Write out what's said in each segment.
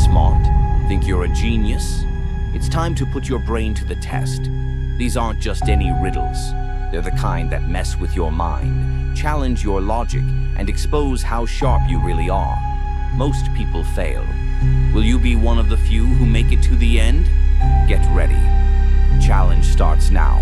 smart? Think you're a genius? It's time to put your brain to the test. These aren't just any riddles. They're the kind that mess with your mind, challenge your logic, and expose how sharp you really are. Most people fail. Will you be one of the few who make it to the end? Get ready. Challenge starts now.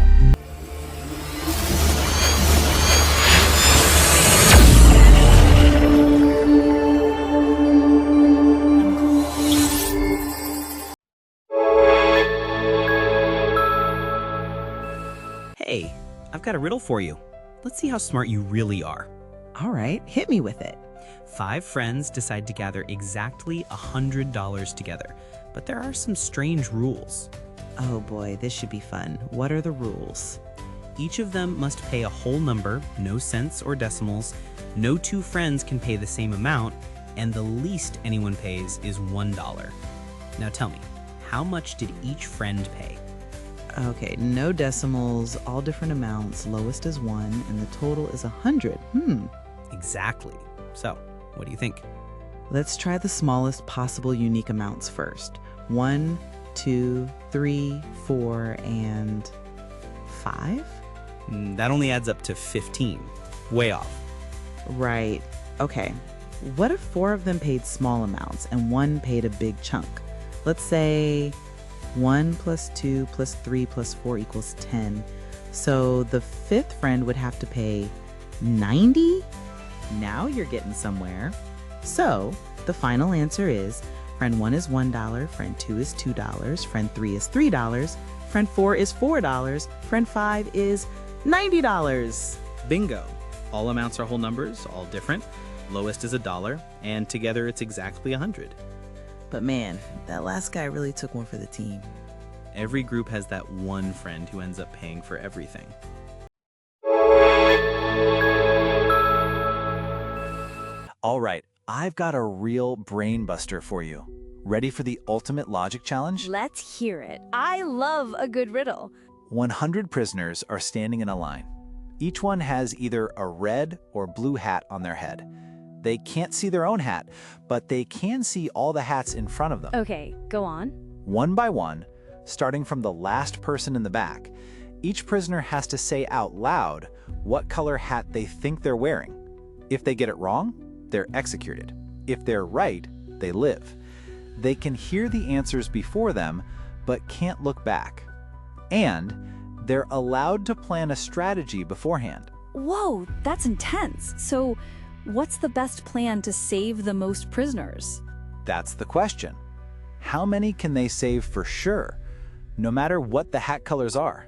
Hey, I've got a riddle for you. Let's see how smart you really are. All right, hit me with it. 5 friends decide to gather exactly $100 together, but there are some strange rules. Oh boy, this should be fun. What are the rules? Each of them must pay a whole number, no cents or decimals. No 2 friends can pay the same amount, and the least anyone pays is $1. Now tell me, how much did each friend pay? Okay, no decimals, all different amounts, lowest is 1, and the total is 100. Exactly. So, what do you think? Let's try the smallest possible unique amounts first. 1, 2, 3, 4, and 5? That only adds up to 15. Way off. Right. Okay. What if 4 of them paid small amounts and 1 paid a big chunk? Let's say 1 plus 2 plus 3 plus 4 equals 10. So the 5th friend would have to pay 90? Now you're getting somewhere. So the final answer is friend 1 is $1, friend 2 is $2, friend 3 is $3, friend 4 is $4, friend 5 is $90. Bingo. All amounts are whole numbers, all different. Lowest is $1, and together it's exactly 100. But man, that last guy really took one for the team. Every group has that one friend who ends up paying for everything. All right, I've got a real brain buster for you. Ready for the ultimate logic challenge? Let's hear it. I love a good riddle. 100 prisoners are standing in a line. Each one has either a red or blue hat on their head. They can't see their own hat, but they can see all the hats in front of them. Okay, go on. One by one, starting from the last person in the back, each prisoner has to say out loud what color hat they think they're wearing. If they get it wrong, they're executed. If they're right, they live. They can hear the answers before them, but can't look back. And they're allowed to plan a strategy beforehand. Whoa, that's intense. So, what's the best plan to save the most prisoners? That's the question. How many can they save for sure, no matter what the hat colors are?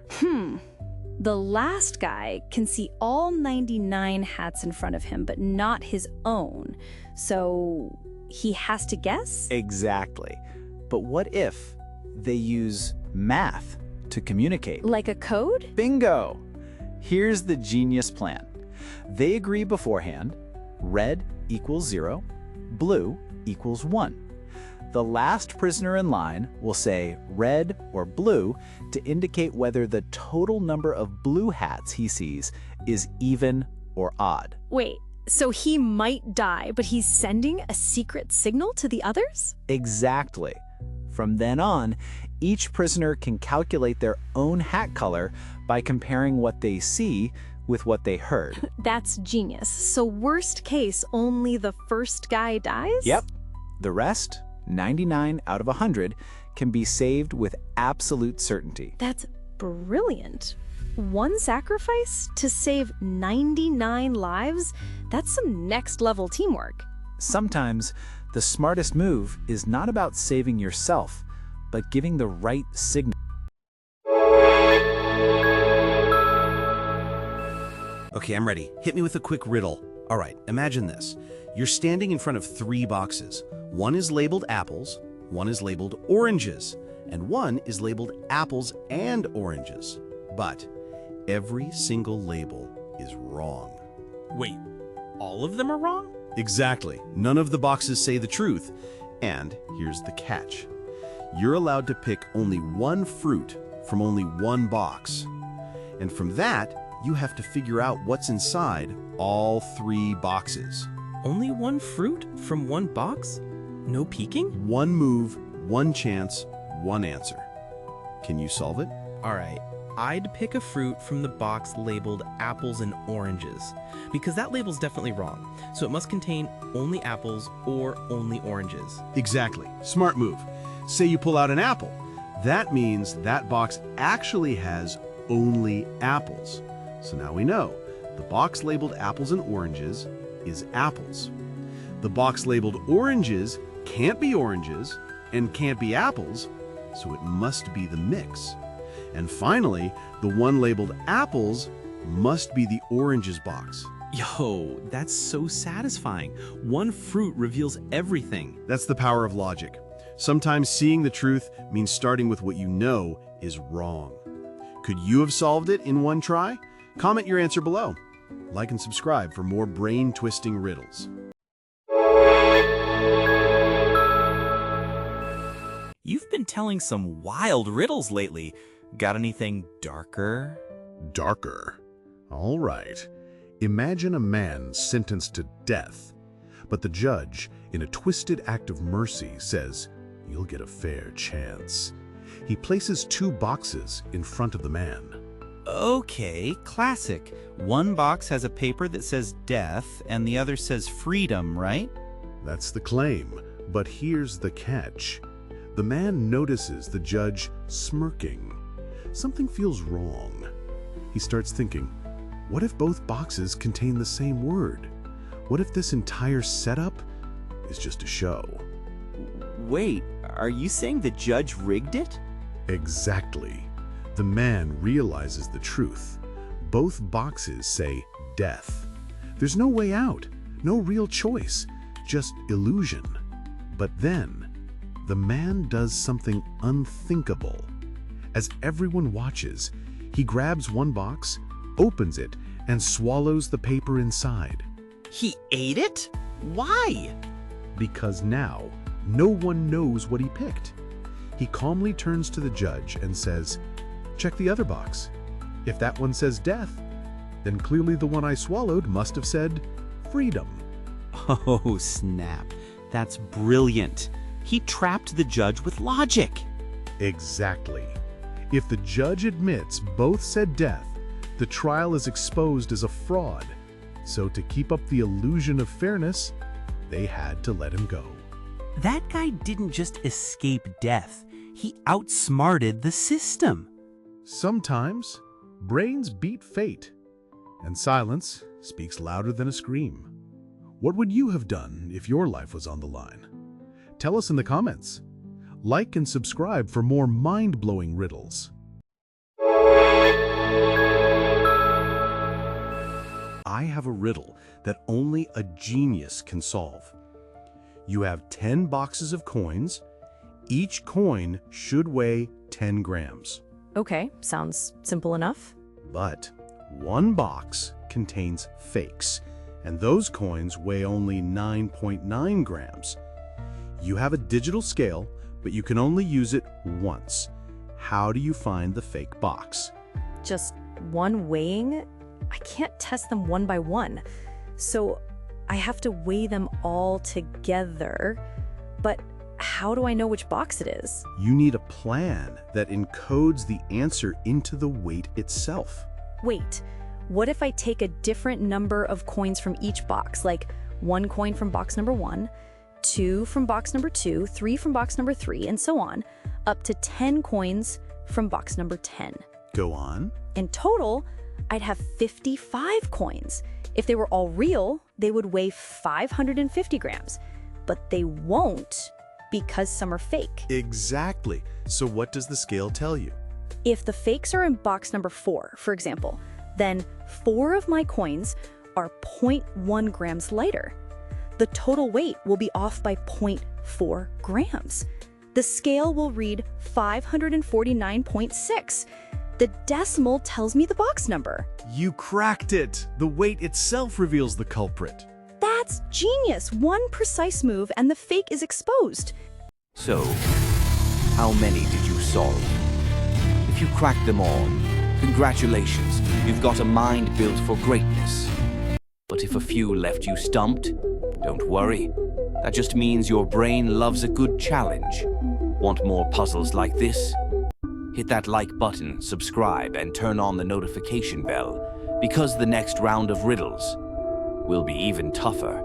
The last guy can see all 99 hats in front of him, but not his own. So, he has to guess? Exactly. But what if they use math to communicate? Like a code? Bingo! Here's the genius plan. They agree beforehand. Red equals 0, blue equals 1. The last prisoner in line will say red or blue to indicate whether the total number of blue hats he sees is even or odd. Wait, so he might die, but he's sending a secret signal to the others? Exactly. From then on, each prisoner can calculate their own hat color by comparing what they see with what they heard. That's genius. So worst case, only the first guy dies? Yep. The rest, 99 out of 100, can be saved with absolute certainty. That's brilliant. One sacrifice to save 99 lives? That's some next-level teamwork. Sometimes, the smartest move is not about saving yourself, but giving the right signal. Okay, I'm ready. Hit me with a quick riddle. All right, imagine this. You're standing in front of 3 boxes. One is labeled apples, one is labeled oranges, and one is labeled apples and oranges. But every single label is wrong. Wait, all of them are wrong? Exactly. None of the boxes say the truth. And here's the catch. You're allowed to pick only one fruit from only one box. And from that, you have to figure out what's inside all 3 boxes. Only one fruit from one box? No peeking? One move, one chance, one answer. Can you solve it? All right, I'd pick a fruit from the box labeled apples and oranges, because that label's definitely wrong. So it must contain only apples or only oranges. Exactly. Smart move. Say you pull out an apple. That means that box actually has only apples. So now we know the box labeled apples and oranges is apples. The box labeled oranges can't be oranges and can't be apples, so it must be the mix. And finally, the one labeled apples must be the oranges box. Yo, that's so satisfying. One fruit reveals everything. That's the power of logic. Sometimes seeing the truth means starting with what you know is wrong. Could you have solved it in one try? Comment your answer below. Like and subscribe for more brain-twisting riddles. You've been telling some wild riddles lately. Got anything darker? Darker. All right. Imagine a man sentenced to death, but the judge, in a twisted act of mercy, says, "You'll get a fair chance." He places two boxes in front of the man. Okay, classic. One box has a paper that says death and the other says freedom, right? That's the claim, but here's the catch. The man notices the judge smirking. Something feels wrong. He starts thinking, what if both boxes contain the same word? What if this entire setup is just a show? Wait, are you saying the judge rigged it? Exactly. The man realizes the truth. Both boxes say death. There's no way out, no real choice, just illusion. But then, the man does something unthinkable. As everyone watches, he grabs one box, opens it, and swallows the paper inside. He ate it? Why? Because now, no one knows what he picked. He calmly turns to the judge and says, "Check the other box. If that one says death, then clearly the one I swallowed must have said freedom." Oh, snap. That's brilliant. He trapped the judge with logic. Exactly. If the judge admits both said death, the trial is exposed as a fraud. So to keep up the illusion of fairness, they had to let him go. That guy didn't just escape death. He outsmarted the system. Sometimes, brains beat fate, and silence speaks louder than a scream. What would you have done if your life was on the line? Tell us in the comments. Like and subscribe for more mind-blowing riddles. I have a riddle that only a genius can solve. You have 10 boxes of coins. Each coin should weigh 10 grams. Okay, sounds simple enough. But one box contains fakes, and those coins weigh only 9.9 grams. You have a digital scale, but you can only use it once. How do you find the fake box? Just one weighing? I can't test them one by one. So I have to weigh them all together. But how do I know which box it is? You need a plan that encodes the answer into the weight itself. Wait, what if I take a different number of coins from each box, like one coin from box number 1, 2 from box number 2, 3 from box number 3, and so on, up to 10 coins from box number 10. Go on. In total, I'd have 55 coins. If they were all real, they would weigh 550 grams, but they won't because some are fake. Exactly. So what does the scale tell you? If the fakes are in box number 4, for example, then 4 of my coins are 0.1 grams lighter. The total weight will be off by 0.4 grams. The scale will read 549.6. The decimal tells me the box number. You cracked it! The weight itself reveals the culprit. That's genius! One precise move and the fake is exposed. So, how many did you solve? If you cracked them all, congratulations, you've got a mind built for greatness. But if a few left you stumped, Don't worry. That just means your brain loves a good challenge. Want more puzzles like this? Hit that like button, subscribe, and turn on the notification bell, because the next round of riddles will be even tougher.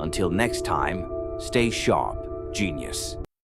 Until next time, stay sharp, genius.